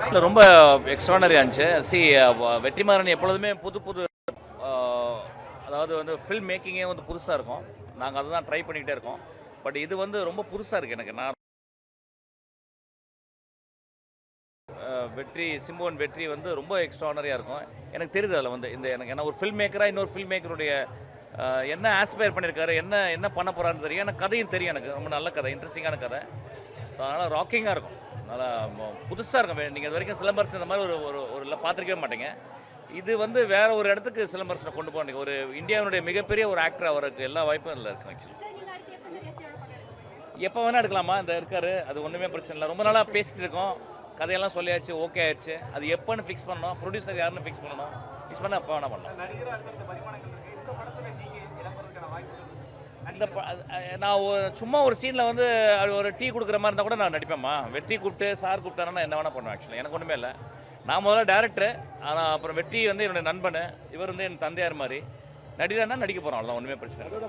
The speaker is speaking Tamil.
இல்லை ரொம்ப எக்ஸ்ட்ரானரியாக இருந்துச்சு. வெற்றிமாறன் எப்பொழுதுமே புது புது அதாவது வந்து ஃபில்ம் மேக்கிங்கே வந்து புதுசாக இருக்கும். நாங்கள் அதை தான் ட்ரை பண்ணிக்கிட்டே இருக்கோம். பட் இது வந்து ரொம்ப புதுசாக இருக்குது எனக்கு. நான் சிம்புவன் வெற்றி வந்து ரொம்ப எக்ஸ்ட்ரானரியாக இருக்கும். எனக்கு தெரியுது அதில் வந்து எனக்கு ஏன்னா ஒரு ஃபில்ம் மேக்கராக இன்னொரு ஃபில்ம் மேக்கருடைய என்ன ஆஸ்பயர் பண்ணியிருக்காரு, என்ன என்ன பண்ண போகிறான்னு தெரியும். எனக்கு கதையும் தெரியும். எனக்கு ரொம்ப நல்ல கதை, இன்ட்ரெஸ்டிங்கான கதை. அதனால் ராக்கிங்காக இருக்கும். நல்லா புதுசாக இருக்கும். நீங்கள் இது வரைக்கும் சிலம்பரசன் இந்த மாதிரி ஒரு ஒரு ஒரு பார்த்துருக்கவே மாட்டீங்க. இது வந்து வேற ஒரு இடத்துக்கு சிலம்பரசனை கொண்டு போனீங்க. ஒரு இந்தியாவினுடைய மிகப்பெரிய ஒரு ஆக்டர், அவருக்கு எல்லா வாய்ப்பும் இதில் இருக்கு. ஆக்சுவலி எப்போ வேணால் எடுக்கலாமா, இந்த இருக்காரு, அது ஒன்றுமே பிரச்சனை இல்லை. ரொம்ப நாளாக பேசிட்டு இருக்கோம், கதையெல்லாம் சொல்லியாச்சு, ஓகே ஆயிடுச்சு. அது எப்போன்னு ஃபிக்ஸ் பண்ணணும், ப்ரொடியூசர் யாருன்னு ஃபிக்ஸ் பண்ணணும். ஃபிக்ஸ் பண்ணால் எப்போ வேணால் பண்ணலாம். இந்த நான் சும்மா ஒரு சீனில் வந்து ஒரு டீ கொடுக்குற மாதிரி இருந்தால் கூட நான் நடிப்பேம்மா. வெற்றி கூப்பிட்டு சார் கூப்பிட்டாருன்னா என்ன வேணால் பண்ணுவேன். ஆக்சுவலி எனக்கு ஒன்றுமே இல்லை. நான் முதல்ல டேரக்டர், ஆனால் அப்புறம் வெற்றி வந்து என்னுடைய நண்பன், இவர் வந்து என் தந்தையார் மாதிரி. நடிகர்னா நடிக்க போகிறோம், அவ்வளோதான், ஒன்றுமே பிரச்சனை இல்லை.